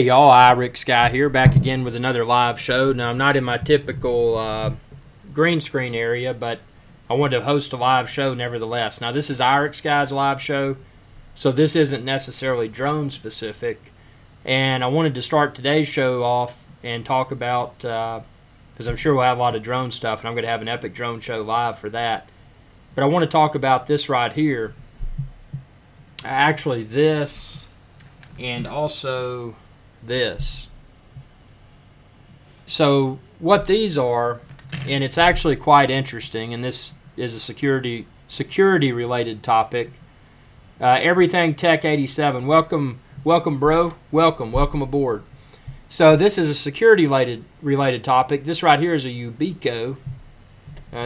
Hey y'all, IrixGuy here, back again with another live show. Now I'm not in my typical green screen area, but I wanted to host a live show nevertheless. Now this is IrixGuy's live show, so this isn't necessarily drone specific. And I wanted to start today's show off and talk about, because I'm sure we'll have a lot of drone stuff, and I'm going to have an epic drone show live for that. But I want to talk about this right here. Actually this, and also this. So what these are, and it's actually quite interesting, and this is a security related topic. Everything Tech 87, welcome bro, welcome aboard. So this is a security related topic. This right here is a Ubico.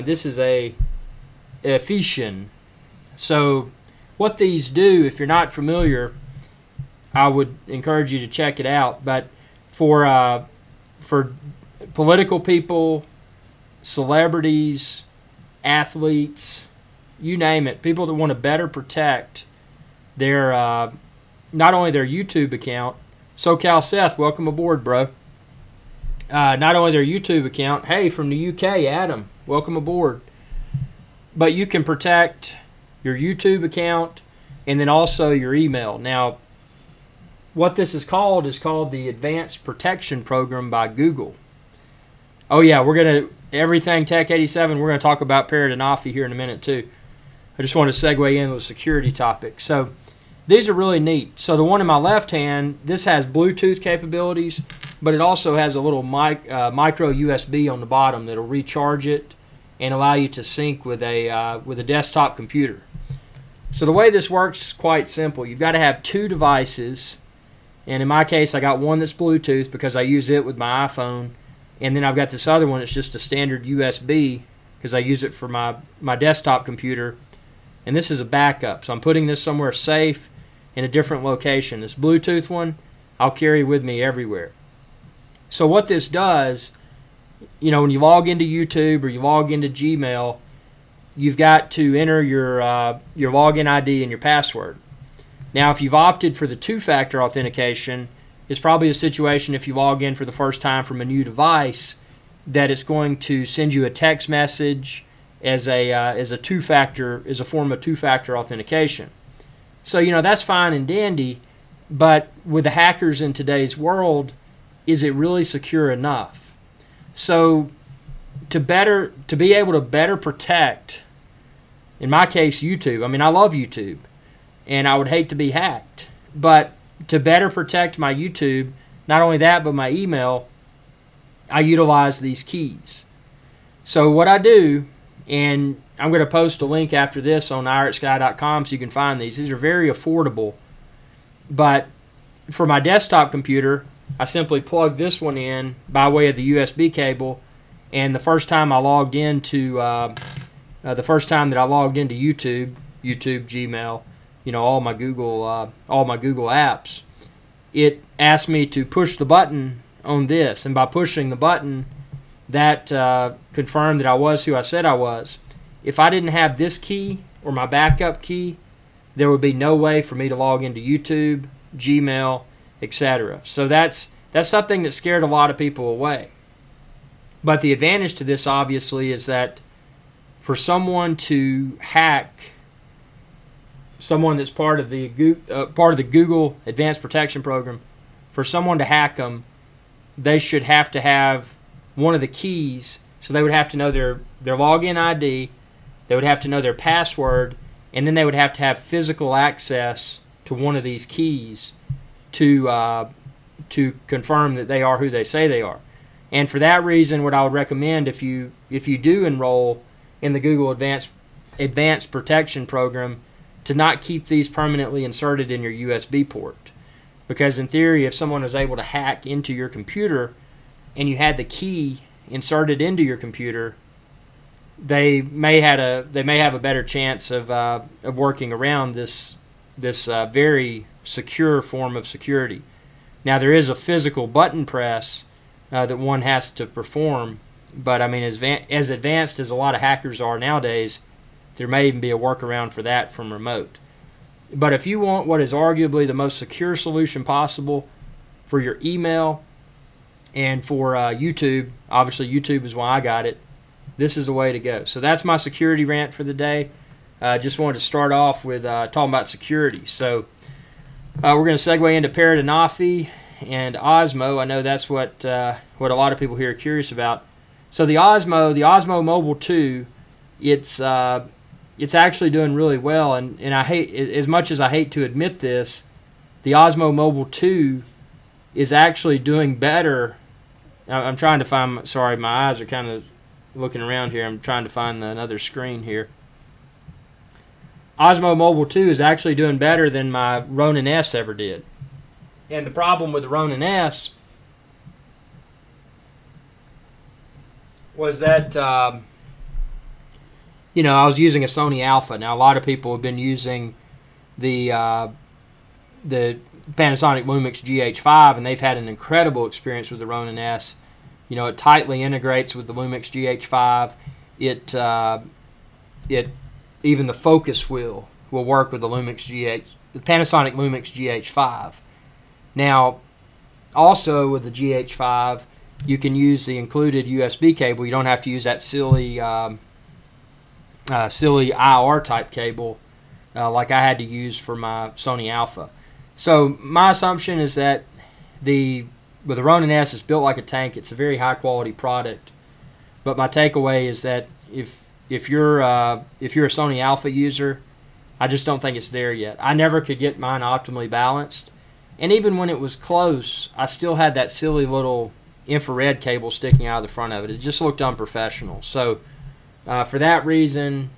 This is a Fission. So what these do, if you're not familiar, I would encourage you to check it out. But for political people, celebrities, athletes, you name it, people that want to better protect their not only their YouTube account. SoCal Seth, welcome aboard, bro. Not only their YouTube account. Hey, from the UK, Adam, welcome aboard. But you can protect your YouTube account and then also your email. Now, what this is called the Advanced Protection Program by Google. Oh yeah, we're going to, everything Tech 87, we're going to talk about Paradenofi here in a minute too. I just want to segue in with a security topic. So these are really neat. So the one in my left hand, this has Bluetooth capabilities, but it also has a little micro USB on the bottom that'll recharge it and allow you to sync with a desktop computer. So the way this works is quite simple. You've got to have two devices. And in my case, I got one that's Bluetooth because I use it with my iPhone. And then I've got this other one that's just a standard USB because I use it for my desktop computer. And this is a backup. So I'm putting this somewhere safe in a different location. This Bluetooth one, I'll carry with me everywhere. So what this does, you know, when you log into YouTube or you log into Gmail, you've got to enter your login ID and your password. Now, if you've opted for the two-factor authentication, it's probably a situation if you log in for the first time from a new device that it's going to send you a text message as a two-factor, as a form of two-factor authentication. So, you know, that's fine and dandy, but with the hackers in today's world, is it really secure enough? So, to be able to better protect, in my case, YouTube. I mean, I love YouTube, and I would hate to be hacked. But to better protect my YouTube, not only that, but my email, I utilize these keys. So what I do, and I'm going to post a link after this on IrixGuy.com so you can find these. These are very affordable. But for my desktop computer, I simply plug this one in by way of the USB cable. And the first time I logged into, the first time that I logged into YouTube, Gmail, you know, all my Google apps, it asked me to push the button on this, and by pushing the button, that confirmed that I was who I said I was. If I didn't have this key or my backup key, there would be no way for me to log into YouTube, Gmail, etc. So that's something that scared a lot of people away. But the advantage to this, obviously, is that for someone to hack someone that's part of the Google Advanced Protection Program, for someone to hack them, they should have to have one of the keys. So they would have to know their login ID, they would have to know their password, and then they would have to have physical access to one of these keys to confirm that they are who they say they are. And for that reason, what I would recommend, if you do enroll in the Google Advanced Protection Program, to not keep these permanently inserted in your USB port. Because in theory, if someone was able to hack into your computer and you had the key inserted into your computer, they may have a better chance of working around this very secure form of security. Now, there is a physical button press that one has to perform, but I mean, as advanced as a lot of hackers are nowadays, there may even be a workaround for that from remote. But if you want what is arguably the most secure solution possible, for your email, and for YouTube. Obviously, YouTube is why I got it. This is the way to go. So that's my security rant for the day. Just wanted to start off with talking about security. So we're going to segue into Paradenofi and Osmo. I know that's what a lot of people here are curious about. So the Osmo Mobile 2, it's actually doing really well, and I hate, as much as I hate to admit this, the Osmo Mobile 2 is actually doing better. I'm trying to find, sorry, my eyes are kind of looking around here. I'm trying to find another screen here. Osmo Mobile 2 is actually doing better than my Ronin S ever did. And the problem with the Ronin S was that, you know, I was using a Sony Alpha. Now, a lot of people have been using the Panasonic Lumix GH5, and they've had an incredible experience with the Ronin S. You know, it tightly integrates with the Lumix GH5. Even the focus wheel will work with the Panasonic Lumix GH5. Now, also with the GH5, you can use the included USB cable. You don't have to use that silly IR type cable like I had to use for my Sony Alpha. So my assumption is that with the Ronin S, it's built like a tank. It's a very high quality product. But my takeaway is that if you're a Sony Alpha user, I just don't think it's there yet. I never could get mine optimally balanced, and even when it was close, I still had that silly little infrared cable sticking out of the front of it. It just looked unprofessional. So for that reason,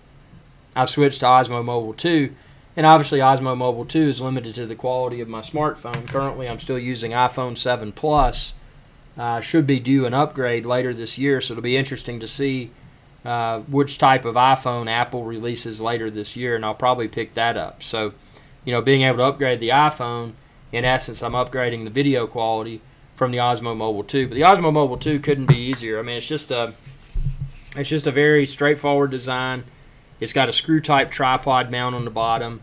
I've switched to Osmo Mobile 2. And obviously, Osmo Mobile 2 is limited to the quality of my smartphone. Currently, I'm still using iPhone 7 Plus. Should be due an upgrade later this year, so it'll be interesting to see which type of iPhone Apple releases later this year, and I'll probably pick that up. So, you know, being able to upgrade the iPhone, in essence, I'm upgrading the video quality from the Osmo Mobile 2. But the Osmo Mobile 2 couldn't be easier. I mean, it's just a very straightforward design. It's got a screw-type tripod mount on the bottom.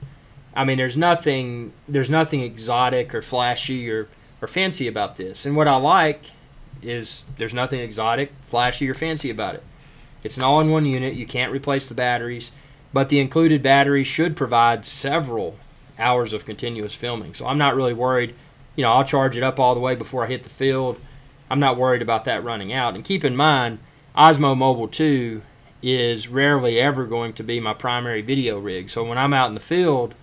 I mean, there's nothing exotic or flashy or fancy about this. And what I like is there's nothing exotic, flashy, or fancy about it. It's an all-in-one unit. You can't replace the batteries, but the included battery should provide several hours of continuous filming. So I'm not really worried. You know, I'll charge it up all the way before I hit the field. I'm not worried about that running out. And keep in mind, Osmo Mobile 2 is rarely ever going to be my primary video rig. So when I'm out in the field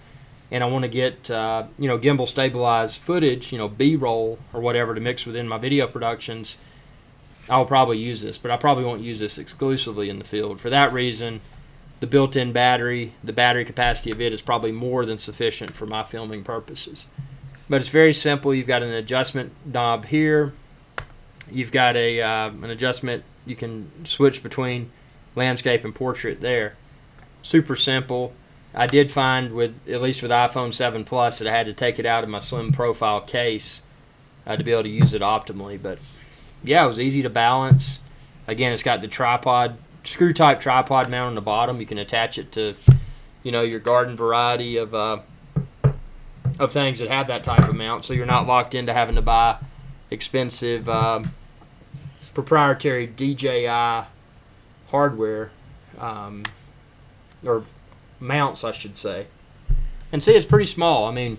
and I want to get you know, gimbal stabilized footage, you know, B-roll or whatever to mix within my video productions, I'll probably use this, but I probably won't use this exclusively in the field. For that reason, the built-in battery, the battery capacity of it is probably more than sufficient for my filming purposes. But it's very simple. You've got an adjustment knob here. You've got an adjustment. You can switch between landscape and portrait there. Super simple. I did find, at least with iPhone 7 Plus, that I had to take it out of my slim profile case to be able to use it optimally. But yeah, it was easy to balance. Again, it's got the tripod, screw-type tripod mount on the bottom. You can attach it to, you know, your garden variety of things that have that type of mount, so you're not locked into having to buy expensive proprietary DJI hardware, or mounts, I should say. And see, it's pretty small. I mean,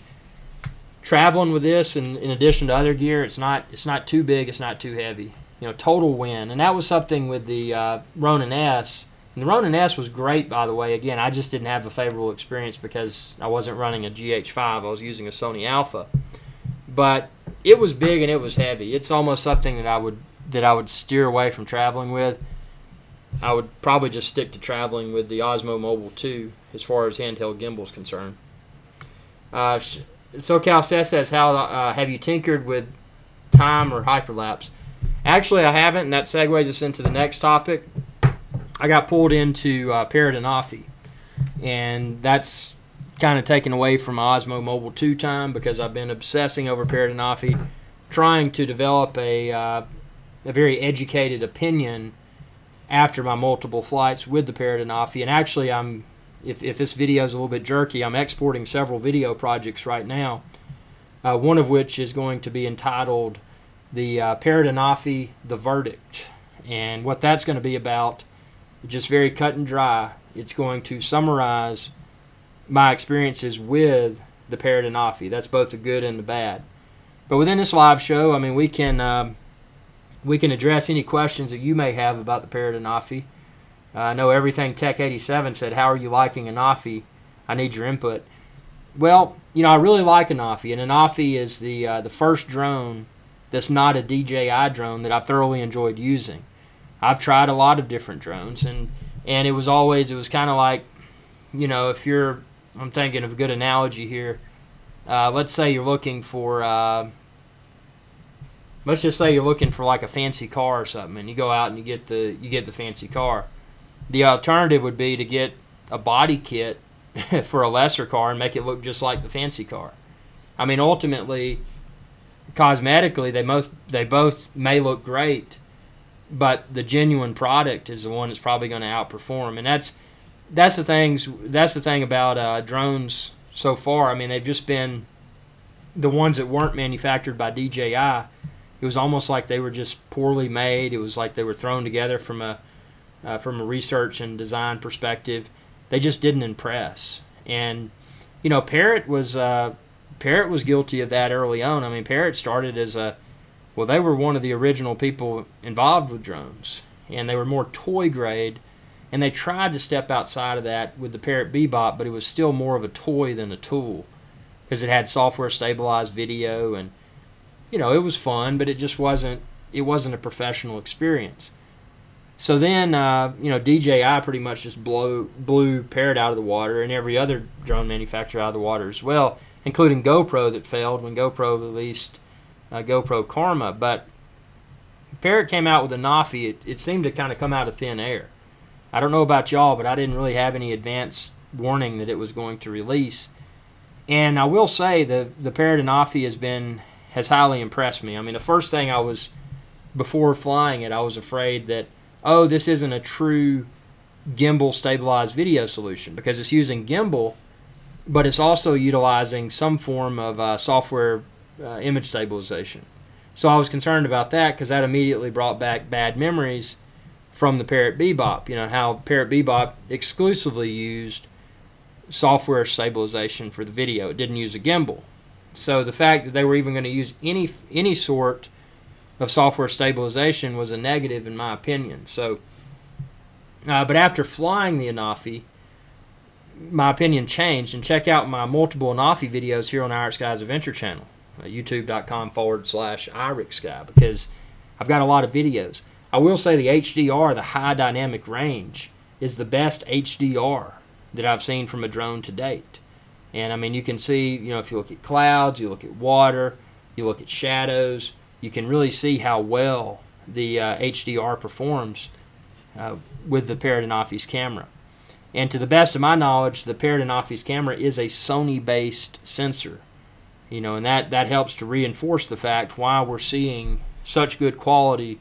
traveling with this, and in addition to other gear, it's not too big, it's not too heavy. You know, total win. And that was something with the Ronin S. And the Ronin S was great, by the way. Again, I just didn't have a favorable experience because I wasn't running a GH5. I was using a Sony Alpha. But it was big and it was heavy. It's almost something that I would steer away from traveling with. I would probably just stick to traveling with the Osmo Mobile 2 as far as handheld gimbal is concerned. SoCal says, how have you tinkered with time or hyperlapse? Actually, I haven't, and that segues us into the next topic. I got pulled into Paradenofi, and that's kind of taken away from Osmo Mobile 2 time because I've been obsessing over Paradenofi, trying to develop a very educated opinion after my multiple flights with the Paradenofi. And actually, if this video is a little bit jerky, I'm exporting several video projects right now one of which is going to be entitled the Parrot Anafi, The Verdict. And what that's going to be about, just very cut and dry, it's going to summarize my experiences with the Parrot Anafi. That's both the good and the bad. But within this live show, I mean, we can address any questions that you may have about the Parrot Anafi. I know Everything Tech 87 said, "How are you liking Anafi? I need your input." Well, I really like Anafi, and Anafi is the first drone that's not a DJI drone that I've thoroughly enjoyed using. I've tried a lot of different drones, and it was kind of like, if I'm thinking of a good analogy here. Let's say you're looking for, let's just say you're looking for like a fancy car or something, and you go out and you get the fancy car. The alternative would be to get a body kit for a lesser car and make it look just like the fancy car. I mean, ultimately, cosmetically, they both may look great, but the genuine product is the one that's probably going to outperform. And that's the thing about drones so far. I mean, they've just been the ones that weren't manufactured by DJI. It was almost like they were just poorly made. It was like they were thrown together from a research and design perspective. They just didn't impress. And Parrot was guilty of that early on. I mean, Parrot started as they were one of the original people involved with drones, and they were more toy grade, and they tried to step outside of that with the Parrot Bebop, but it was still more of a toy than a tool, because it had software stabilized video, and it was fun, but it just wasn't a professional experience. So then, DJI pretty much just blew Parrot out of the water, and every other drone manufacturer out of the water as well, including GoPro that failed when GoPro released GoPro Karma. But Parrot came out with a Anafi. It seemed to kind of come out of thin air. I don't know about y'all, but I didn't really have any advance warning that it was going to release. And I will say the Parrot Anafi has highly impressed me. I mean, the first thing before flying it, I was afraid that, this isn't a true gimbal stabilized video solution, because it's using gimbal, but it's also utilizing some form of software image stabilization. So I was concerned about that, because that immediately brought back bad memories from the Parrot Bebop. How Parrot Bebop exclusively used software stabilization for the video. It didn't use a gimbal. So the fact that they were even going to use any sort of software stabilization was a negative in my opinion. So, but after flying the Anafi, my opinion changed. And check out my multiple Anafi videos here on IrixGuy's Adventure channel, youtube.com/IrixGuy, because I've got a lot of videos. I will say the HDR, the high dynamic range, is the best HDR that I've seen from a drone to date. And I mean, you can see, if you look at clouds, you look at water, you look at shadows, you can really see how well the HDR performs with the Parrot Anafi's camera. And to the best of my knowledge, the Parrot Anafi's camera is a Sony-based sensor. And that helps to reinforce the fact why we're seeing such good quality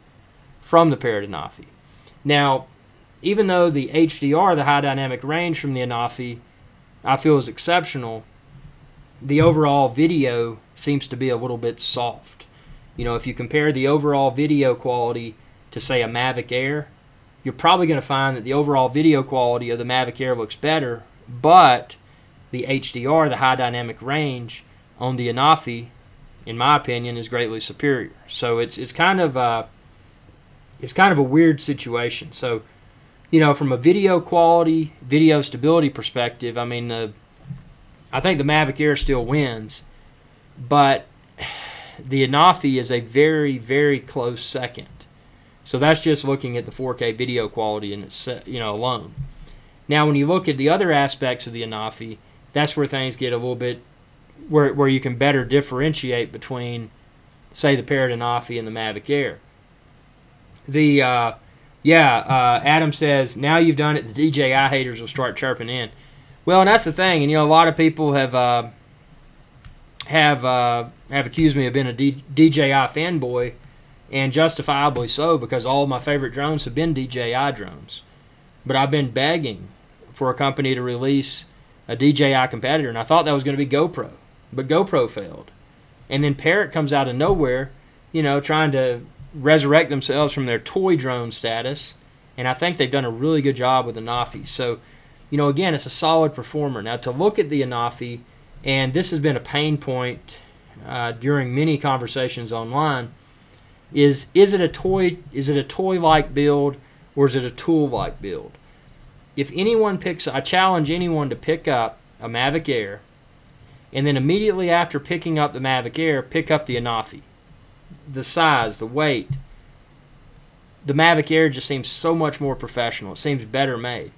from the Parrot Anafi. Now, even though the HDR, the high dynamic range from the Anafi, I feel is exceptional, the overall video seems to be a little bit soft. If you compare the overall video quality to, say, a Mavic Air, you're probably going to find that the overall video quality of the Mavic Air looks better, but the HDR, the high dynamic range, on the Anafi, in my opinion, is greatly superior. So it's kind of a weird situation. So, from a video quality, video stability perspective, I mean, I think the Mavic Air still wins, but the Anafi is a very, very close second. So that's just looking at the 4K video quality in its, alone. Now, when you look at the other aspects of the Anafi, that's where things get a little bit, where you can better differentiate between, say, the Parrot Anafi and the Mavic Air. Adam says, now you've done it, the DJI haters will start chirping in. Well, and that's the thing, and a lot of people have accused me of being a DJI fanboy, and justifiably so, because all of my favorite drones have been DJI drones. But I've been begging for a company to release a DJI competitor, and I thought that was going to be GoPro, but GoPro failed. And then Parrot comes out of nowhere, trying to resurrect themselves from their toy drone status. And I think they've done a really good job with the Anafi. So, again, it's a solid performer. Now, to look at the Anafi, and this has been a pain point during many conversations online, is it a toy-like build, or is it a tool-like build? If anyone I challenge anyone to pick up a Mavic Air, and then immediately after picking up the Mavic Air, pick up the Anafi. The size, the weight. The Mavic Air just seems so much more professional. It seems better made.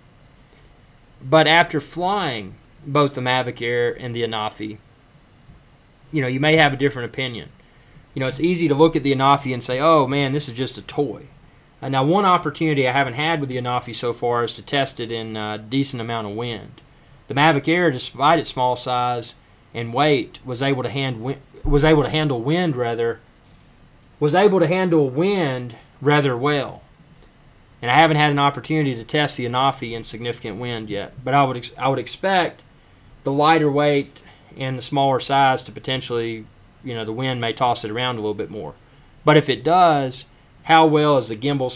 But after flying both the Mavic Air and the Anafi, you may have a different opinion. It's easy to look at the Anafi and say, oh man, this is just a toy. Now, one opportunity I haven't had with the Anafi so far is to test it in a decent amount of wind. The Mavic Air, despite its small size and weight, was able to handle wind rather well. And I haven't had an opportunity to test the Anafi in significant wind yet. But I would expect the lighter weight and the smaller size to potentially, the wind may toss it around a little bit more. But if it does, how well is the gimbal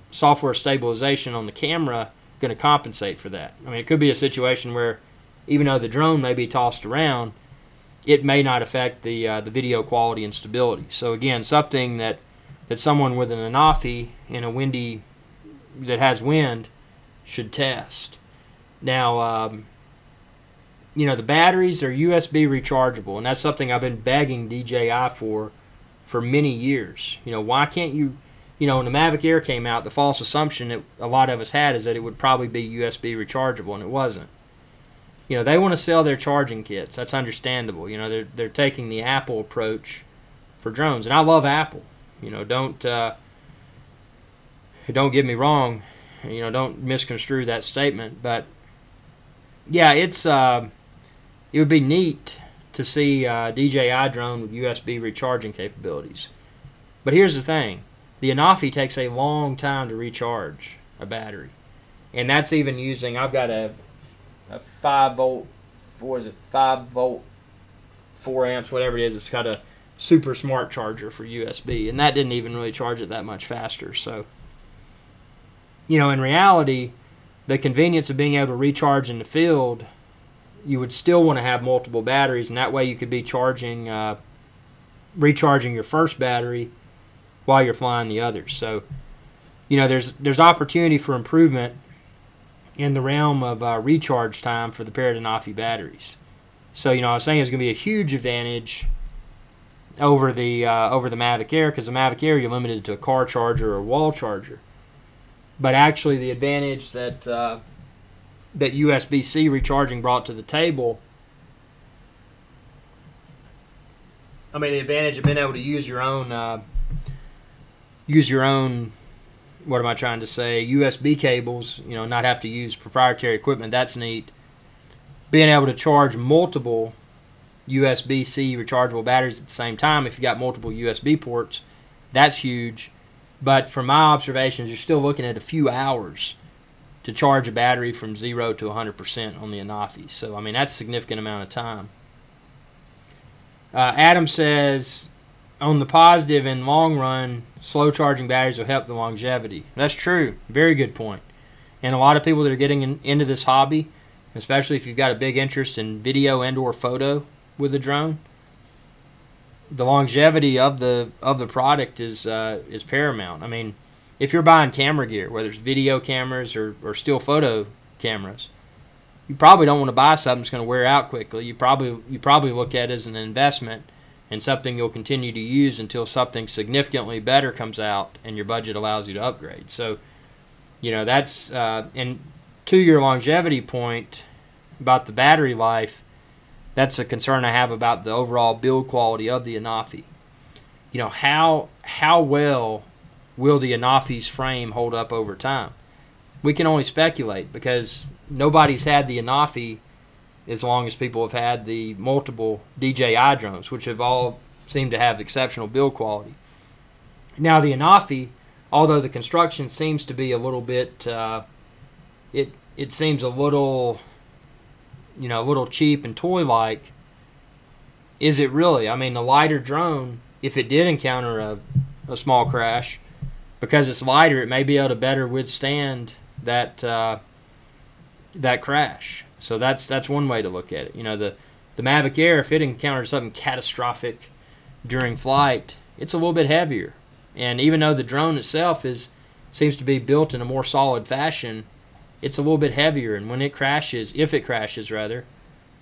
/ software stabilization on the camera going to compensate for that? I mean, it could be a situation where even though the drone may be tossed around, it may not affect the video quality and stability. So again, something that someone with an Anafi in a that has wind should test. Now, the batteries are USB rechargeable, and that's something I've been begging DJI for many years. Why can't you, when the Mavic Air came out, the false assumption that a lot of us had is that it would probably be USB rechargeable, and it wasn't. They want to sell their charging kits. That's understandable. They're taking the Apple approach for drones, and I love Apple. Don't get me wrong. Don't misconstrue that statement. But yeah, it would be neat to see a DJI drone with USB recharging capabilities. But here's the thing: the Anafi takes a long time to recharge a battery, and that's even using. I've got a 5 volt, 5 volt, 4 amps, whatever it is. It's got a super smart charger for USB, and that didn't even really charge it that much faster. So, in reality, the convenience of being able to recharge in the field, you would still want to have multiple batteries, and that way you could be recharging your first battery while you're flying the others. So, there's opportunity for improvement in the realm of recharge time for the Parrot Anafi batteries. So, I was saying it's going to be a huge advantage over the Mavic Air, because the Mavic Air, you're limited to a car charger or a wall charger. But actually, the advantage that USB-C recharging brought to the table, the advantage of being able to use your own, what am I trying to say, USB cables, not have to use proprietary equipment, that's neat. Being able to charge multiple USB-C rechargeable batteries at the same time, if you got multiple USB ports, that's huge. But from my observations, you're still looking at a few hours to charge a battery from 0 to 100% on the Anafi. So, that's a significant amount of time. Adam says, on the positive and long run, slow charging batteries will help the longevity. That's true. Very good point. And a lot of people that are getting into this hobby, especially if you've got a big interest in video and or photo with a drone, the longevity of the product is paramount. If you're buying camera gear, whether it's video cameras or still photo cameras, you probably don't want to buy something that's going to wear out quickly. You probably look at it as an investment and something you'll continue to use until something significantly better comes out and your budget allows you to upgrade. So, that's and to your longevity point about the battery life, that's a concern I have about the overall build quality of the Anafi. How well will the Anafi's frame hold up over time? We can only speculate, because nobody's had the Anafi as long as people have had the multiple DJI drones, which have all seemed to have exceptional build quality. Now the Anafi, although the construction seems to be a little bit, it seems a little cheap and toy-like, is it really? I mean, the lighter drone, if it did encounter a small crash, because it's lighter, it may be able to better withstand that that crash. So that's one way to look at it. You know, the Mavic Air, if it encounters something catastrophic during flight, it's a little bit heavier. And even though the drone itself seems to be built in a more solid fashion, it's a little bit heavier. And when it crashes, if it crashes rather,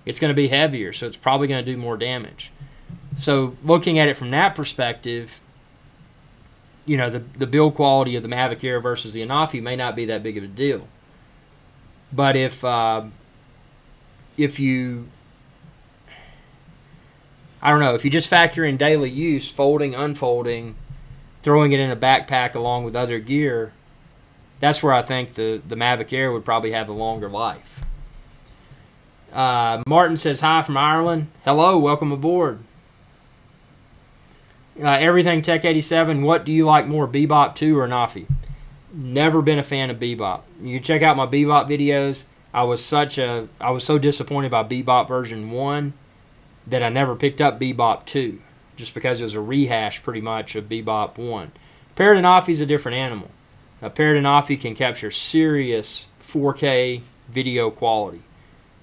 it's going to be heavier. So it's probably going to do more damage. So looking at it from that perspective, you know, the build quality of the Mavic Air versus the Anafi may not be that big of a deal. But if you, I don't know, if you just factor in daily use, folding, unfolding, throwing it in a backpack along with other gear, that's where I think the Mavic Air would probably have a longer life. Martin says, hi from Ireland. Hello, welcome aboard. Everything Tech 87, what do you like more, Bebop 2 or Anafi? Never been a fan of Bebop. You check out my Bebop videos. I was so disappointed by Bebop version 1 that I never picked up Bebop 2, just because it was a rehash pretty much of Bebop 1. Parrot Anafi is a different animal. Parrot Anafi can capture serious 4K video quality,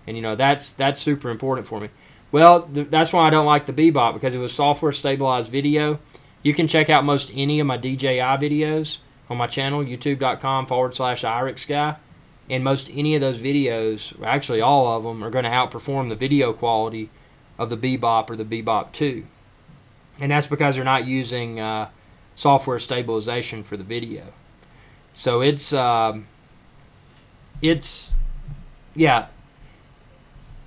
and you know that's super important for me. Well, that's why I don't like the Bebop, because it was software stabilized video. You can check out most any of my DJI videos on my channel, youtube.com/IrixGuy. And most any of those videos, actually all of them, are going to outperform the video quality of the Bebop or the Bebop 2. And that's because they're not using software stabilization for the video. So yeah.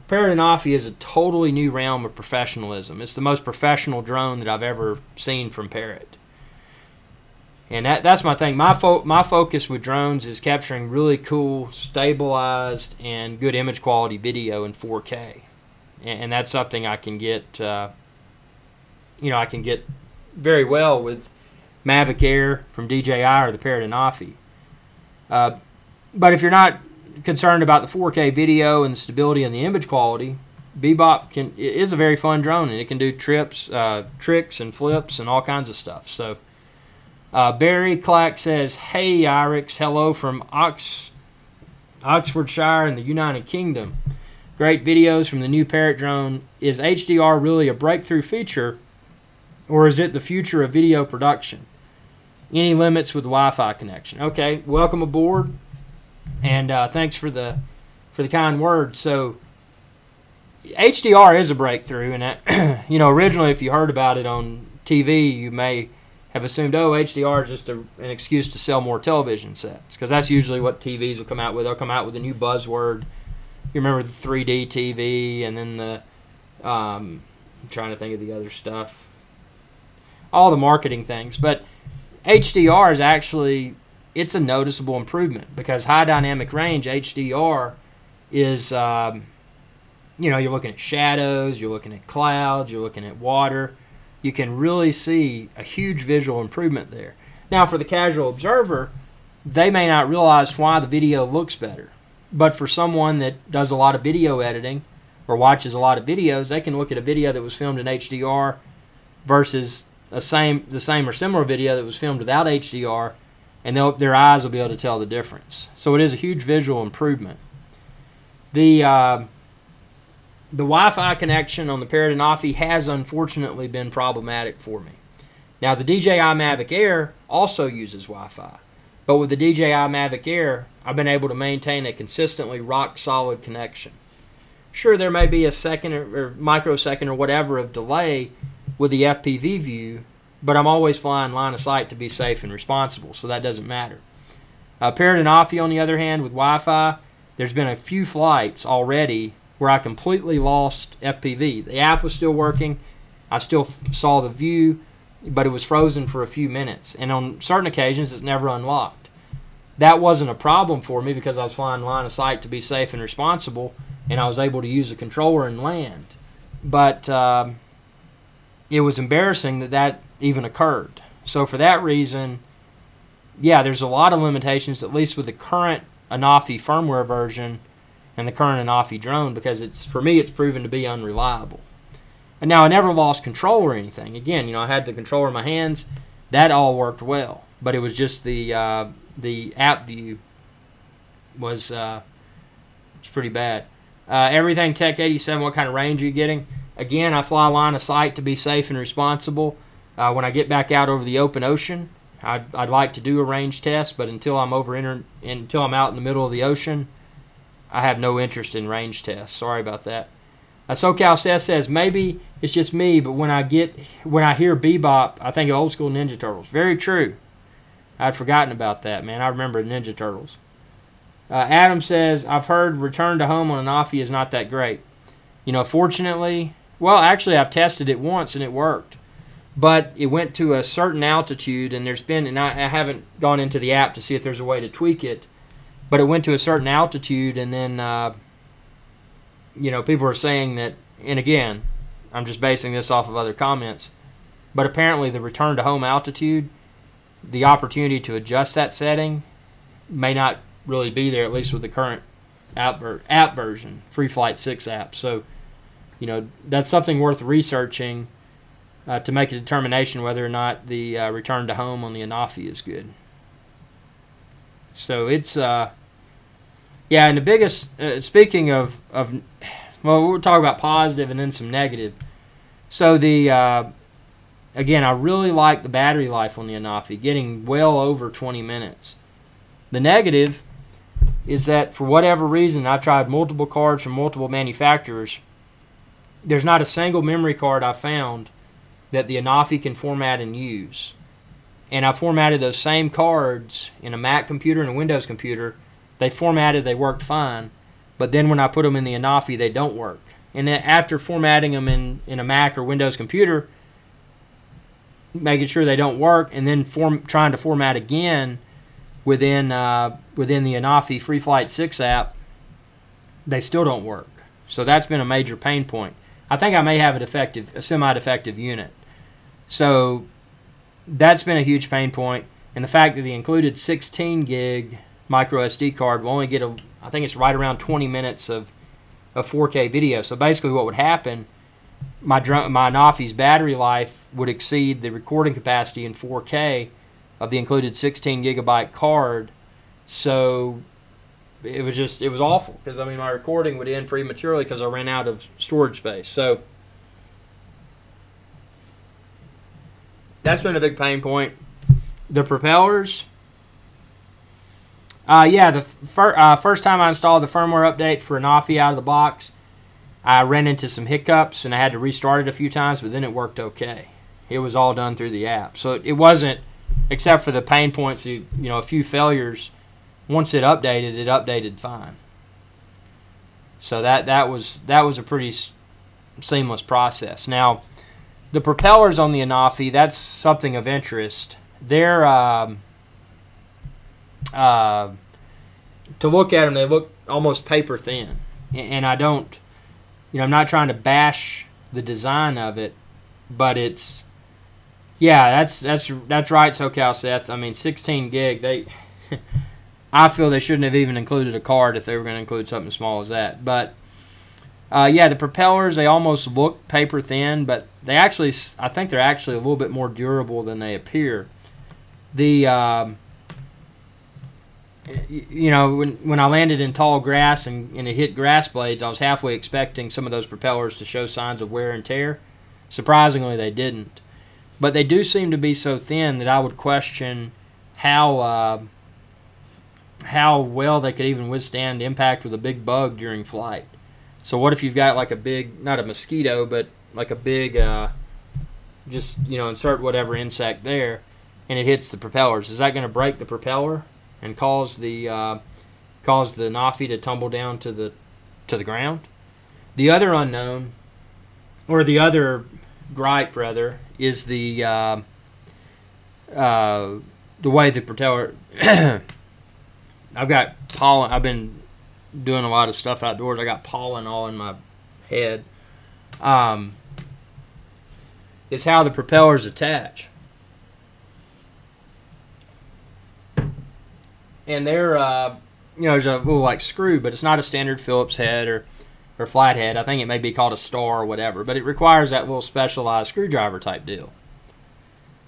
Parrot Anafi is a totally new realm of professionalism. It's the most professional drone that I've ever seen from Parrot. And that's my thing. My focus with drones is capturing really cool, stabilized, and good image quality video in 4K. And that's something I can get, I can get very well with Mavic Air from DJI or the Parrot Anafi. But if you're not concerned about the 4K video and the stability and the image quality, Bebop is a very fun drone, and it can do tricks and flips and all kinds of stuff. So Barry Clack says, hey Irix, hello from Oxfordshire in the United Kingdom. Great videos from the new Parrot drone. Is HDR really a breakthrough feature, or is it the future of video production? Any limits with Wi-Fi connection? Okay, welcome aboard. And thanks for the kind words. So HDR is a breakthrough, and that, originally if you heard about it on TV, you may have assumed, oh, HDR is just an excuse to sell more television sets, because that's usually what TVs will come out with. They'll come out with a new buzzword. You remember the 3D TV, and then the I'm trying to think of the other stuff, all the marketing things. But HDR is actually, it's a noticeable improvement, because high dynamic range HDR is, you're looking at shadows, you're looking at clouds, you're looking at water. You can really see a huge visual improvement there. Now, for the casual observer, they may not realize why the video looks better. But for someone that does a lot of video editing or watches a lot of videos, they can look at a video that was filmed in HDR versus the same or similar video that was filmed without HDR, and their eyes will be able to tell the difference. So it is a huge visual improvement. The Wi-Fi connection on the Parrot Anafi has unfortunately been problematic for me. Now, the DJI Mavic Air also uses Wi-Fi, but with the DJI Mavic Air, I've been able to maintain a consistently rock-solid connection. Sure, there may be a second or microsecond or whatever of delay with the FPV view, but I'm always flying line of sight to be safe and responsible, so that doesn't matter. Parrot Anafi, on the other hand, with Wi-Fi, there's been a few flights already where I completely lost FPV. The app was still working. I still saw the view, but it was frozen for a few minutes. And on certain occasions, it's never unlocked. That wasn't a problem for me because I was flying line of sight to be safe and responsible, and I was able to use the controller and land. But it was embarrassing that even occurred. So for that reason, yeah, there's a lot of limitations, at least with the current Anafi firmware version and the current Anafi drone, because for me it's proven to be unreliable. And now I never lost control or anything. Again, you know, I had the controller in my hands. That all worked well, but it was just the app view was pretty bad. Everything Tech 87. What kind of range are you getting? Again, I fly line of sight to be safe and responsible. When I get back out over the open ocean, I'd like to do a range test, but until I'm until I'm out in the middle of the ocean, I have no interest in range tests. Sorry about that. SoCal Seth says, maybe it's just me, but when I hear Bebop, I think of old school Ninja Turtles. Very true. I'd forgotten about that, man. I remember Ninja Turtles. Adam says, I've heard return to home on an Offie is not that great. You know, fortunately, well, actually, I've tested it once and it worked. But it went to a certain altitude, and I haven't gone into the app to see if there's a way to tweak it, but it went to a certain altitude, and then you know, people are saying that, and again, I'm just basing this off of other comments, but apparently the return to home altitude, the opportunity to adjust that setting may not really be there, at least with the current app version, Free Flight 6 app. So, you know, that's something worth researching to make a determination whether or not the return to home on the Anafi is good. So it's yeah, and the biggest, speaking of, well, we'll talk about positive and then some negative. So again, I really like the battery life on the Anafi, getting well over 20 minutes. The negative is that for whatever reason, I've tried multiple cards from multiple manufacturers. There's not a single memory card I've found that the Anafi can format and use. And I formatted those same cards in a Mac computer and a Windows computer. They formatted, they worked fine, but then when I put them in the Anafi, they don't work. And then after formatting them in a Mac or Windows computer, making sure they don't work, and then trying to format again within the Anafi Free Flight 6 app, they still don't work. So that's been a major pain point. I think I may have a semi-defective unit. So that's been a huge pain point, and the fact that the included 16 gig micro SD card will only get I think it's right around 20 minutes of 4K video. So basically what would happen, my Anafi's battery life would exceed the recording capacity in 4K of the included 16 gigabyte card. So it was awful, because I mean my recording would end prematurely because I ran out of storage space. So that's been a big pain point. The propellers, yeah, the first time I installed the firmware update for Anafi out of the box, I ran into some hiccups and I had to restart it a few times, but then it worked okay. It was all done through the app. So it wasn't, except for the pain points, you know, a few failures. Once it updated fine. So that was a pretty seamless process. Now, the propellers on the Anafi, that's something of interest. They're to look at them, they look almost paper thin, and I don't, you know, I'm not trying to bash the design of it, but it's, yeah, that's right, SoCal Seth. I mean, 16 gig, I feel they shouldn't have even included a card if they were going to include something as small as that. But yeah, the propellers, they almost look paper thin, but they actually, I think they're actually a little bit more durable than they appear. The you know, when I landed in tall grass and it hit grass blades, I was halfway expecting some of those propellers to show signs of wear and tear. Surprisingly, they didn't. But they do seem to be so thin that I would question how well they could even withstand impact with a big bug during flight. So what if you've got like a big, not a mosquito, but like a big, just, you know, insert whatever insect there, and it hits the propellers? Is that going to break the propeller and cause the Anafi to tumble down to the ground? The other unknown, or the other gripe rather, is the way the propeller. I've got pollen. I've been doing a lot of stuff outdoors. I got pollen all in my head. Is how the propellers attach. And they're, you know, there's a little like screw, but it's not a standard Phillips head or or flathead. I think it may be called a star or whatever, but it requires that little specialized screwdriver type deal.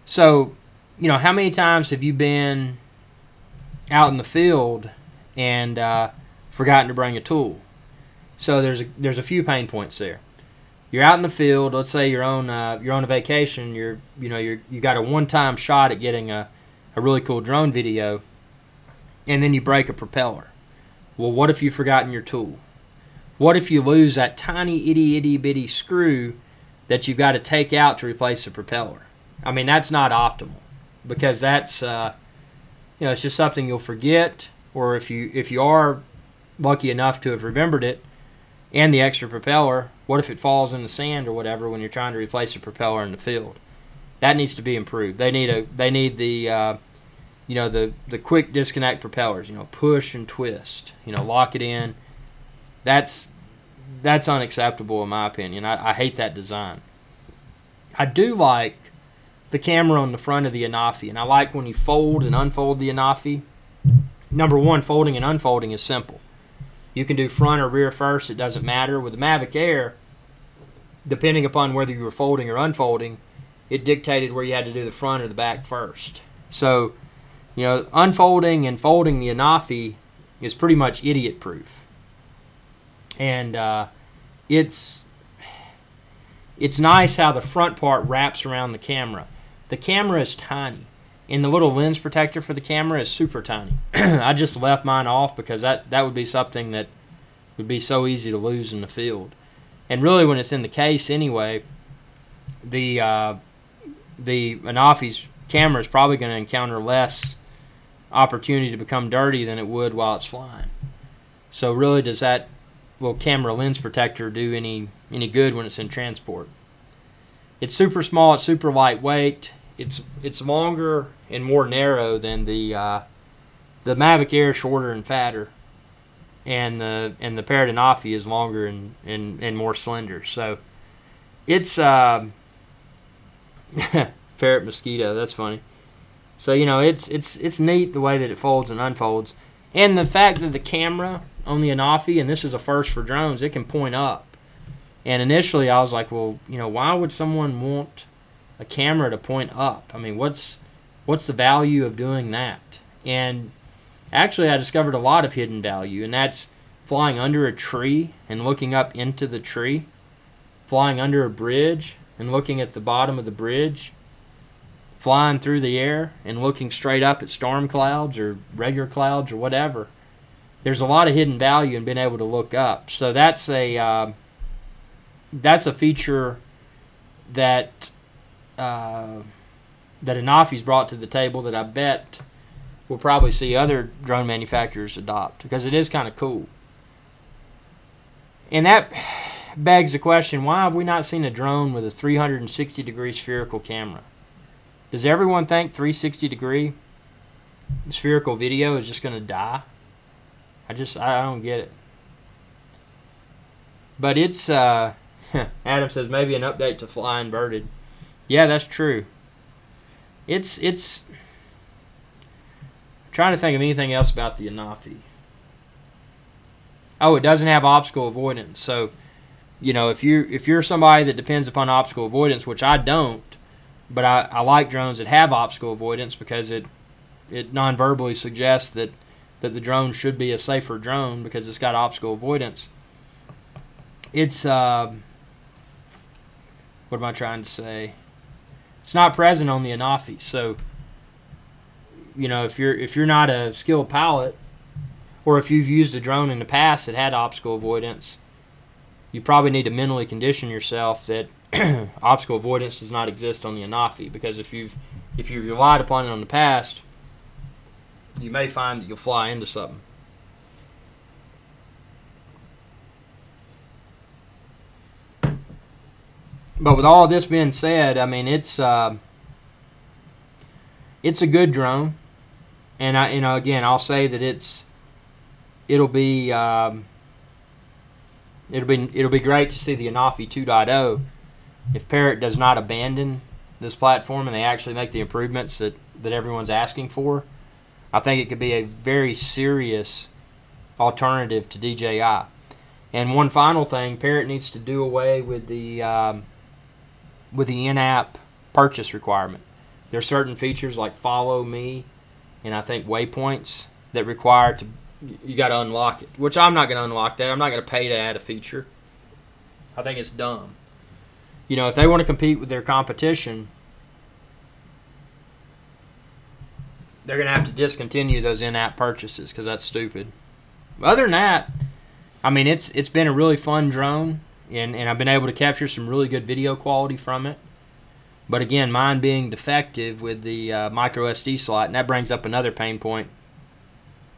So, you know, how many times have you been out in the field and forgotten to bring a tool? So there's a few pain points there. You're out in the field. Let's say you're on a vacation. You got a one-time shot at getting a really cool drone video, and then you break a propeller. Well, what if you've forgotten your tool? What if you lose that tiny itty bitty screw that you've got to take out to replace the propeller? I mean, that's not optimal, because that's it's just something you'll forget, or if you are lucky enough to have remembered it, and the extra propeller, what if it falls in the sand or whatever when you're trying to replace a propeller in the field? That needs to be improved. They need the the quick disconnect propellers. Push and twist. Lock it in. That's unacceptable in my opinion. I hate that design. I do like the camera on the front of the Anafi, and I like when you fold and unfold the Anafi. Number one, folding and unfolding is simple. You can do front or rear first. It doesn't matter. With the Mavic Air, depending upon whether you were folding or unfolding, it dictated where you had to do the front or the back first. So, unfolding and folding the Anafi is pretty much idiot-proof. And it's nice how the front part wraps around the camera. The camera is tiny, and the little lens protector for the camera is super tiny. I just left mine off because that would be something that would be so easy to lose in the field. And really, when it's in the case anyway, the Anafi's camera is probably going to encounter less opportunity to become dirty than it would while it's flying. So really, does that little camera lens protector do any good when it's in transport? It's super small. It's super lightweight. It's longer and more narrow than the Mavic Air, shorter and fatter, and the Parrot Anafi is longer and more slender. So it's Parrot Mosquito. That's funny. So it's neat the way that it folds and unfolds, and the fact that the camera on the Anafi, and this is a first for drones, it can point up. And initially I was like, well, why would someone want a camera to point up? I mean, what's the value of doing that? And actually I discovered a lot of hidden value, and that's flying under a tree and looking up into the tree, flying under a bridge and looking at the bottom of the bridge, flying through the air and looking straight up at storm clouds or regular clouds or whatever. There's a lot of hidden value in being able to look up. So that's a feature that Anafi's brought to the table that I bet we'll probably see other drone manufacturers adopt, because it is kind of cool. And that begs the question, why have we not seen a drone with a 360-degree spherical camera? Does everyone think 360-degree spherical video is just going to die? I don't get it. But it's Adam says maybe an update to fly inverted. Yeah, that's true. It's I'm trying to think of anything else about the Anafi. Oh, it doesn't have obstacle avoidance. So, if you're somebody that depends upon obstacle avoidance, which I don't, but I like drones that have obstacle avoidance because it non-verbally suggests that the drone should be a safer drone because it's got obstacle avoidance. It's what am I trying to say? It's not present on the Anafi. So, if you're not a skilled pilot, or if you've used a drone in the past that had obstacle avoidance, you probably need to mentally condition yourself that obstacle avoidance does not exist on the Anafi, because if you've relied upon it in the past, you may find that you'll fly into something. But with all this being said, I mean, it's a good drone, and again, I'll say that it'll be great to see the Anafi 2.0 if Parrot does not abandon this platform and they actually make the improvements that everyone's asking for. I think it could be a very serious alternative to DJI. And one final thing, Parrot needs to do away with the in-app purchase requirement. There are certain features like Follow Me and I think Waypoints that require you got to unlock it, which I'm not going to unlock that. I'm not going to pay to add a feature. I think it's dumb. You know, if they want to compete with their competition, they're going to have to discontinue those in-app purchases because that's stupid. Other than that, I mean, it's been a really fun drone, and I've been able to capture some really good video quality from it. But again, mine being defective with the micro SD slot, and that brings up another pain point.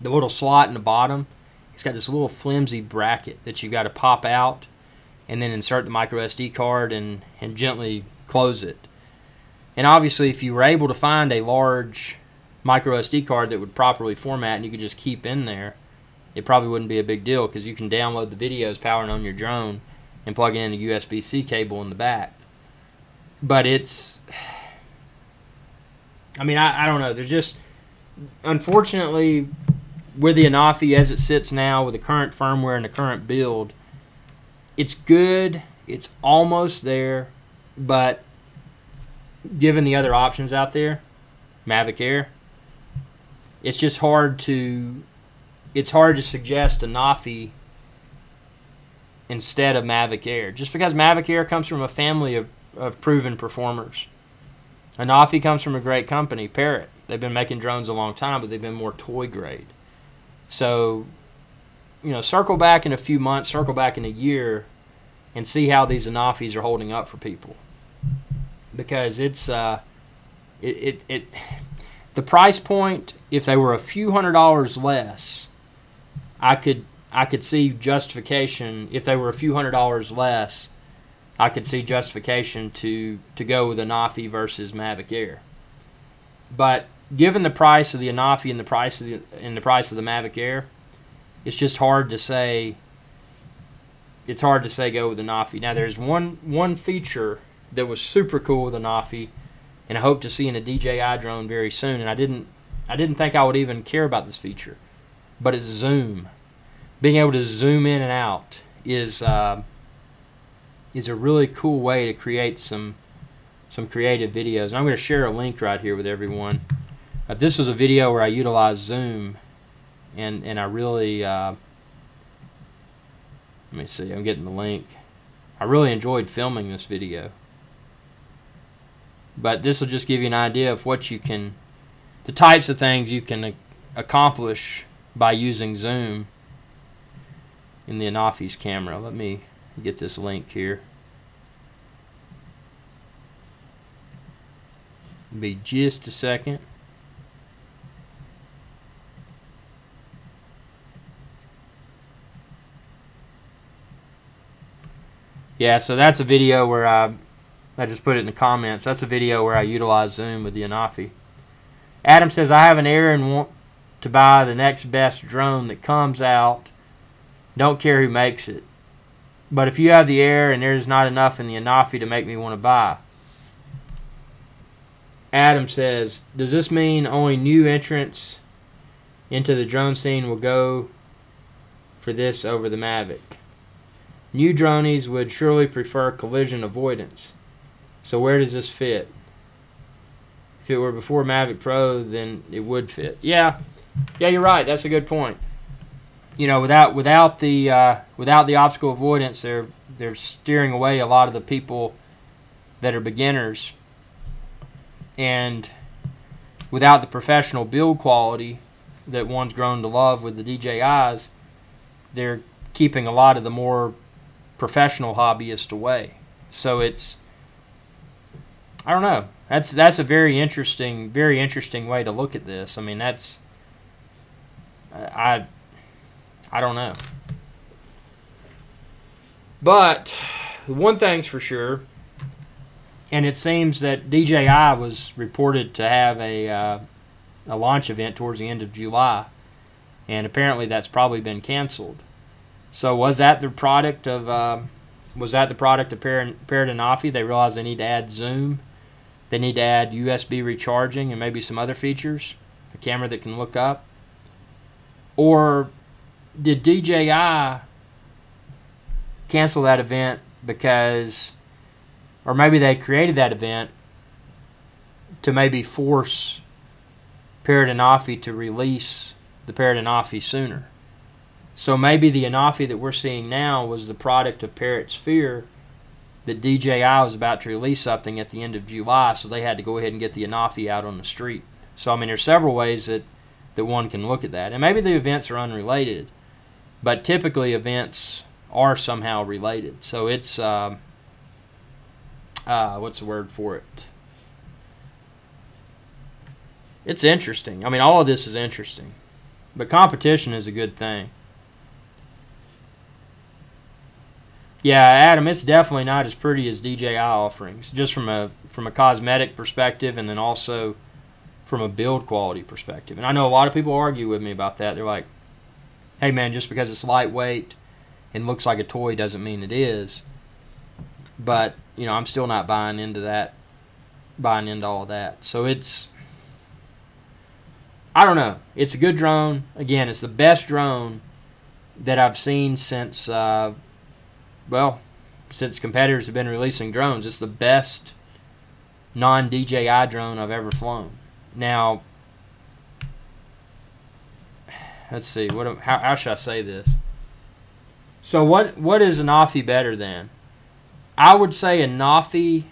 The little slot in the bottom, it's got this little flimsy bracket that you got to pop out and then insert the micro SD card and gently close it. And obviously, if you were able to find a large micro SD card that would properly format and you could just keep in there, it probably wouldn't be a big deal because you can download the videos powering on your drone and plug it in a USB-C cable in the back. But it's, I mean, I don't know. There's just, unfortunately, with the Anafi as it sits now, with the current firmware and the current build, it's good. It's almost there. But given the other options out there, Mavic Air, it's just hard to, suggest Anafi instead of Mavic Air. Just because Mavic Air comes from a family of proven performers. Anafi comes from a great company, Parrot. They've been making drones a long time, but they've been more toy grade. So, you know, circle back in a few months, circle back in a year, and see how these Anafis are holding up for people. Because it's the price point, if they were a few $100s less, I could see justification. If they were a few $100s less, I could see justification to go with Anafi versus Mavic Air. But given the price of the Anafi and the price of the Mavic Air, it's just hard to say. It's hard to say go with Anafi. Now there's one feature that was super cool with Anafi, and I hope to see in a DJI drone very soon. And I didn't think I would even care about this feature, but it's zoom. Being able to zoom in and out is a really cool way to create some creative videos. And I'm going to share a link right here with everyone. This was a video where I utilized zoom, and I really let me see. I'm getting the link. I really enjoyed filming this video. But this will just give you an idea of what you can, the types of things you can accomplish by using zoom in the Anafi's camera. Let me get this link here. Be just a second. Yeah, so that's a video where I just put it in the comments. That's a video where I utilize zoom with the Anafi. Adam says, I have an Air and want to buy the next best drone that comes out. Don't care who makes it. But if you have the Air and there's not enough in the Anafi to make me want to buy. Adam says, does this mean only new entrants into the drone scene will go for this over the Mavic? New dronies would surely prefer collision avoidance. So where does this fit? If it were before Mavic Pro, then it would fit. Yeah, you're right. That's a good point. You know, without the obstacle avoidance, they're steering away a lot of the people that are beginners, and without the professional build quality that one's grown to love with the DJIs, they're keeping a lot of the more professional hobbyists away. So it's, I don't know. That's a very interesting way to look at this. I mean, that's I don't know. But one thing's for sure, and it seems that DJI was reported to have a launch event towards the end of July, and apparently that's probably been canceled. So was that the product of Parrot Anafi? They realized they need to add zoom, they need to add USB recharging, and maybe some other features, a camera that can look up. Or did DJI cancel that event because, or maybe they created that event to maybe force Parrot and Afi to release the Parrot and Afi sooner. So maybe the Anafi that we're seeing now was the product of Parrot's fear that DJI was about to release something at the end of July, so they had to go ahead and get the Anafi out on the street. So, I mean, there's several ways that one can look at that. And maybe the events are unrelated, but typically events are somehow related. So it's, what's the word for it? It's interesting. I mean, all of this is interesting, but competition is a good thing. Yeah, Adam, it's definitely not as pretty as DJI offerings, just from a cosmetic perspective, and then also from a build quality perspective. And I know a lot of people argue with me about that. They're like, hey man, just because it's lightweight and looks like a toy doesn't mean it is. But, you know, I'm still not buying into that, buying into all that. So it's, I don't know. It's a good drone. Again, it's the best drone that I've seen since, since competitors have been releasing drones. It's the best non-DJI drone I've ever flown. Now, let's see. How should I say this? So what is an Afi better than? I would say a Nafi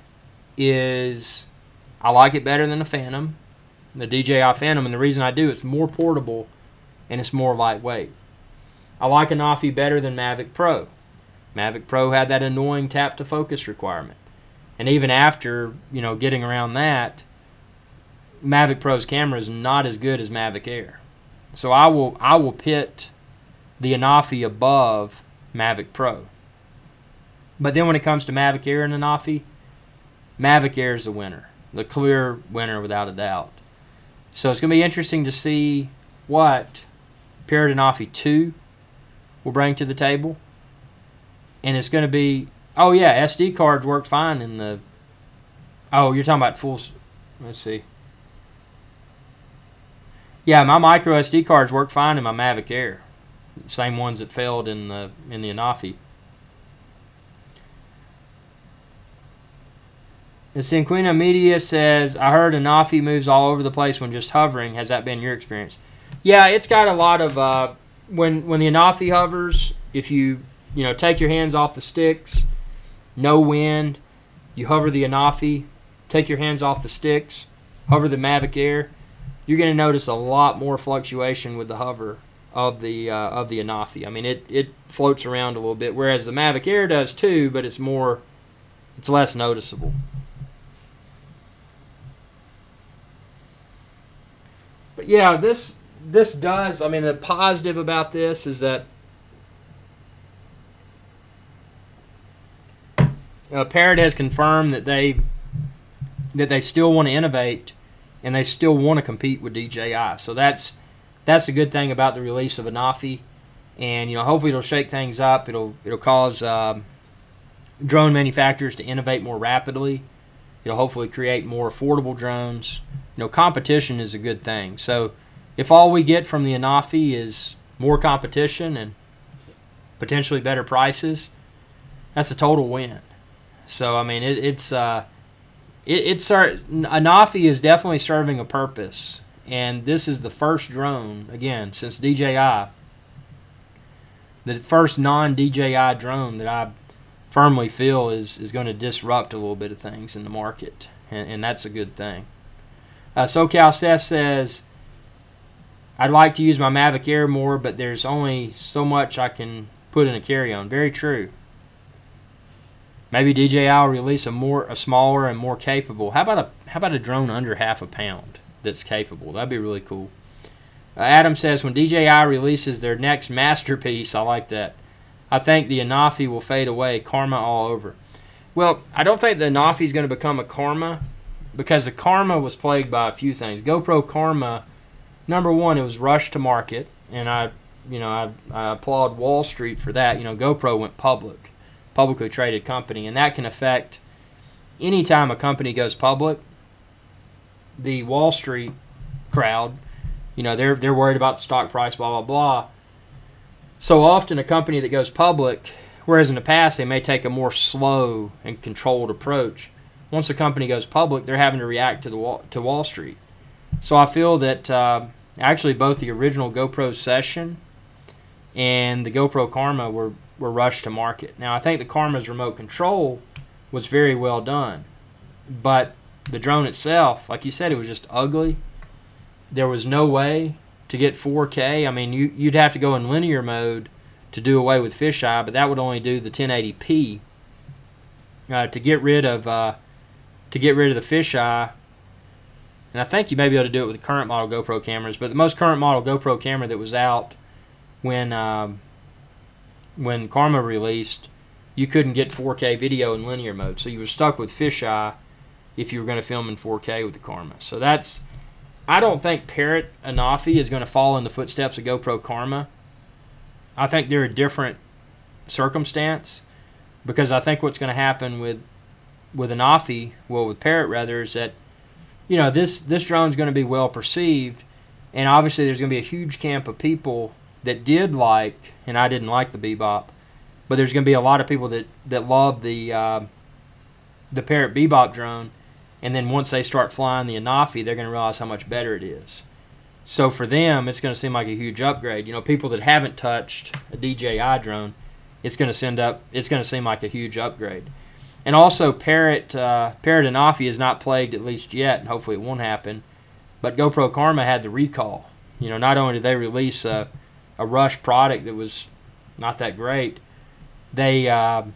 is, I like it better than a Phantom, the DJI Phantom, and the reason I do, it's more portable and it's more lightweight. I like a Nafi better than Mavic Pro. Mavic Pro had that annoying tap to focus requirement, and even after, you know, getting around that, Mavic Pro's camera is not as good as Mavic Air. So I will pit the Anafi above Mavic Pro. But then when it comes to Mavic Air and Anafi, Mavic Air is the winner. The clear winner without a doubt. So it's going to be interesting to see what Parrot Anafi 2 will bring to the table. And it's going to be, oh yeah, SD cards work fine in the, oh, you're talking about full, let's see. Yeah, my micro SD cards work fine in my Mavic Air. Same ones that failed in the Anafi. The Cinquina Media says, I heard Anafi moves all over the place when just hovering. Has that been your experience? Yeah, it's got a lot of, when the Anafi hovers, if you take your hands off the sticks, no wind, you hover the Anafi, take your hands off the sticks, hover the Mavic Air, you're going to notice a lot more fluctuation with the hover of the Anafi. I mean, it floats around a little bit, whereas the Mavic Air does too, but it's less noticeable. But yeah, this does, I mean, the positive about this is that Parrot has confirmed that they still want to innovate and they still want to compete with DJI. So that's the good thing about the release of Anafi, and hopefully it'll shake things up. It'll cause drone manufacturers to innovate more rapidly. It'll hopefully create more affordable drones. Competition is a good thing. So if all we get from the Anafi is more competition and potentially better prices, that's a total win. So I mean, Anafi is definitely serving a purpose, and this is the first drone, again, since DJI, the first non-DJI drone that I firmly feel is going to disrupt a little bit of things in the market, and that's a good thing. SoCal Seth says, I'd like to use my Mavic Air more, but there's only so much I can put in a carry-on. Very true. Maybe DJI will release a smaller and more capable. How about a drone under half a pound that's capable? That'd be really cool. Adam says, when DJI releases their next masterpiece, I like that, I think the Anafi will fade away. Karma all over. Well, I don't think the Anafi is going to become a Karma, because the Karma was plagued by a few things. GoPro Karma, number one, it was rushed to market, and I applaud Wall Street for that. GoPro went publicly traded company, and that can affect any time a company goes public. The Wall Street crowd, they're worried about the stock price, blah blah blah. So often a company that goes public, whereas in the past they may take a more slow and controlled approach. Once a company goes public, they're having to react to Wall Street. So I feel that actually both the original GoPro Session and the GoPro Karma were rushed to market. Now I think the Karma's remote control was very well done, but the drone itself, like you said, it was just ugly. There was no way to get 4K. I mean, you'd have to go in linear mode to do away with fisheye, but that would only do the 1080p. To get rid of the fisheye, and I think you may be able to do it with the current model GoPro cameras, but the most current model GoPro camera that was out when Karma released, you couldn't get 4K video in linear mode, so you were stuck with fisheye if you were going to film in 4K with the Karma. So that's, I don't think Parrot Anafi is going to follow in the footsteps of GoPro Karma. I think they're a different circumstance, because I think what's going to happen with Anafi, well, with Parrot rather, is that, you know, this drone is going to be well perceived, and obviously there's going to be a huge camp of people that did like, and I didn't like the Bebop, but there's going to be a lot of people that love the Parrot Bebop drone, and then once they start flying the Anafi, they're going to realize how much better it is. So for them, it's going to seem like a huge upgrade. You know, people that haven't touched a DJI drone, it's going to seem like a huge upgrade. And also, Parrot Anafi is not plagued, at least yet, and hopefully it won't happen, but GoPro Karma had the recall. You know, not only did they release a rush product that was not that great, they had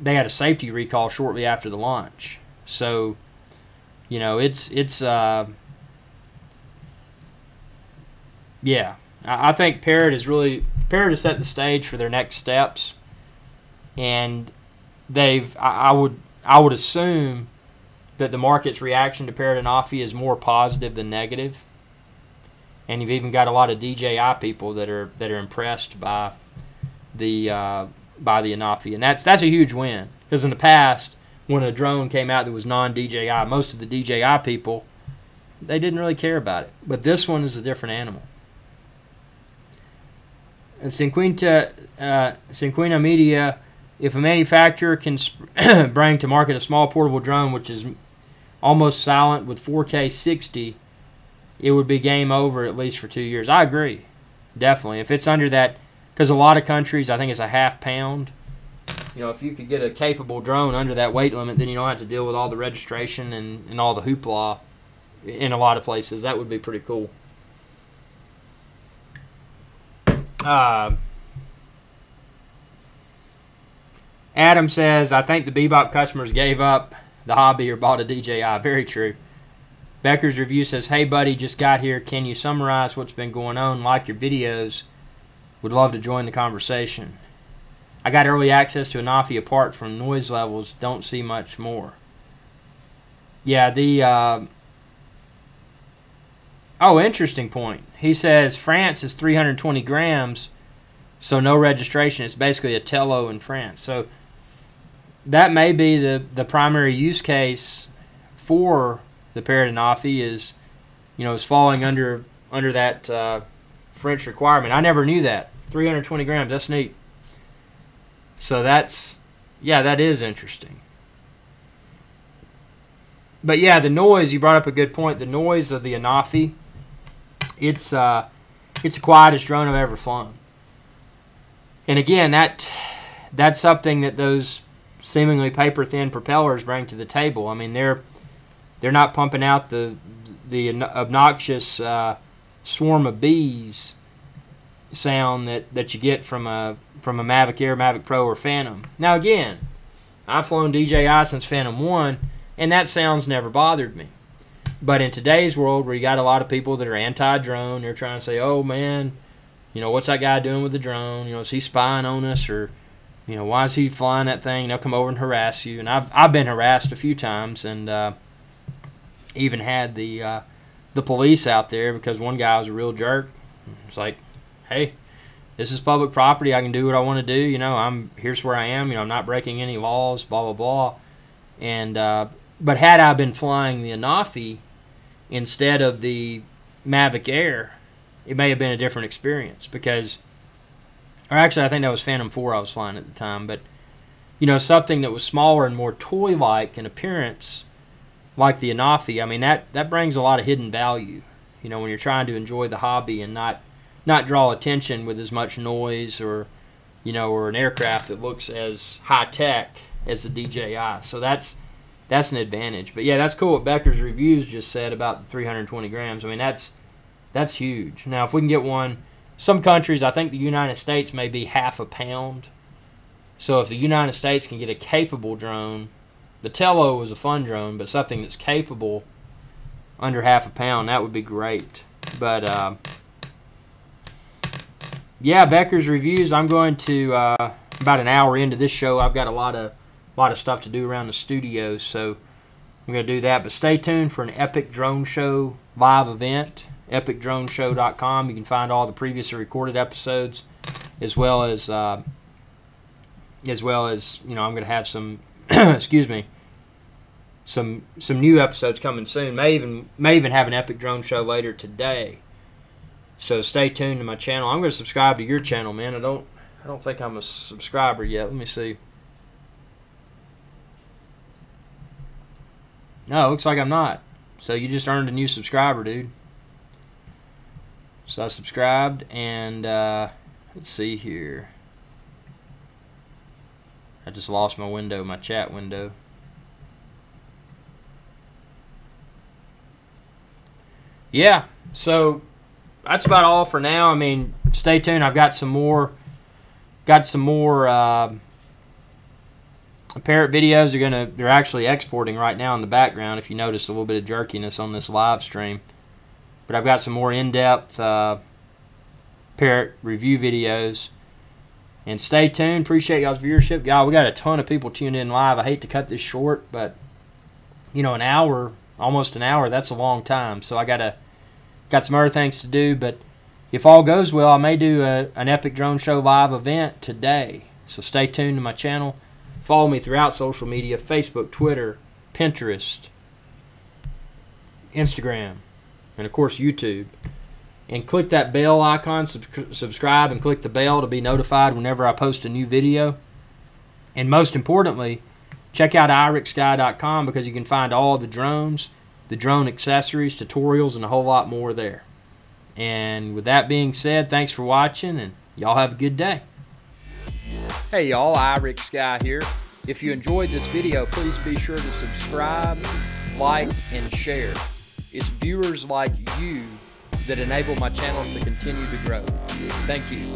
a safety recall shortly after the launch. So, you know, yeah, I think Parrot has set the stage for their next steps, and I would assume that the market's reaction to Parrot Anafi is more positive than negative, and you've even got a lot of DJI people that are impressed by the Anafi, and that's a huge win, because in the past, when a drone came out that was non-DJI, most of the DJI people, they didn't really care about it, but this one is a different animal. And Cinquina Media, if a manufacturer can bring to market a small portable drone which is almost silent with 4K 60, it would be game over at least for 2 years. I agree, definitely. If it's under that, because a lot of countries, I think it's a half pound. You know, if you could get a capable drone under that weight limit, then you don't have to deal with all the registration and all the hoopla in a lot of places. That would be pretty cool. Adam says, I think the Bebop customers gave up the hobby or bought a DJI. Very true. Becker's review says, hey buddy, just got here. Can you summarize what's been going on? Like your videos. Would love to join the conversation. I got early access to Anafi apart from noise levels. Don't see much more. Yeah, oh, interesting point. He says France is 320 grams, so no registration. It's basically a Tello in France. So that may be the primary use case for the Parrot Anafi, is, you know, is falling under that French requirement. I never knew that. 320 grams, that's neat. So that's, yeah, that is interesting. But yeah, the noise, you brought up a good point. The noise of the Anafi, it's the quietest drone I've ever flown. And again, that's something that those seemingly paper-thin propellers bring to the table. I mean, they're not pumping out the obnoxious swarm of bees sound that you get from a Mavic Air, Mavic Pro, or Phantom. Now again, I've flown DJI since Phantom 1, and that sound's never bothered me. But in today's world, where you got a lot of people that are anti-drone, they're trying to say, oh man, you know, what's that guy doing with the drone? You know, is he spying on us, or, you know, why is he flying that thing? They'll come over and harass you. And I've been harassed a few times, and even had the police out there because one guy was a real jerk. It's like, hey, this is public property. I can do what I want to do. You know, here's where I am. You know, I'm not breaking any laws. Blah blah blah. And but had I been flying the Anafi instead of the Mavic Air, it may have been a different experience, because or actually I think that was Phantom 4 I was flying at the time, but you know, something that was smaller and more toy-like in appearance, like the Anafi. I mean, that brings a lot of hidden value, you know, when you're trying to enjoy the hobby and not draw attention with as much noise, or you know, or an aircraft that looks as high-tech as the DJI. So that's an advantage. But yeah, that's cool what Becker's Reviews just said about the 320 grams. I mean, that's huge. Now, if we can get one, some countries, I think the United States may be half a pound. So if the United States can get a capable drone, the Tello was a fun drone, but something that's capable under half a pound, that would be great. But yeah, Becker's Reviews. I'm going to about an hour into this show. I've got a lot of stuff to do around the studio, so I'm going to do that. But stay tuned for an Epic Drone Show live event. EpicDroneShow.com. You can find all the previously recorded episodes, as well as you know, I'm going to have some excuse me, some new episodes coming soon. May even have an Epic Drone Show later today. So stay tuned to my channel. I'm going to subscribe to your channel, man. I don't think I'm a subscriber yet. Let me see. No, looks like I'm not. So you just earned a new subscriber, dude. So I subscribed, and let's see here. I just lost my window, my chat window. Yeah, so that's about all for now. I mean, stay tuned. I've got some more parrot videos. They're actually exporting right now in the background, if you notice a little bit of jerkiness on this live stream. But I've got some more in-depth parrot review videos. And stay tuned. Appreciate y'all's viewership. God, we got a ton of people tuned in live. I hate to cut this short, but you know, an hour, almost an hour, that's a long time. So I got some other things to do, but if all goes well, I may do an Epic Drone Show live event today. So stay tuned to my channel. Follow me throughout social media: Facebook, Twitter, Pinterest, Instagram, and of course YouTube. And click that bell icon, subscribe, and click the bell to be notified whenever I post a new video. And most importantly, check out IrixGuy.com, because you can find all the drones, the drone accessories, tutorials, and a whole lot more there. And with that being said, thanks for watching, and y'all have a good day. Hey y'all, IrixGuy here. If you enjoyed this video, please be sure to subscribe, like, and share. It's viewers like you that enable my channel to continue to grow. Thank you.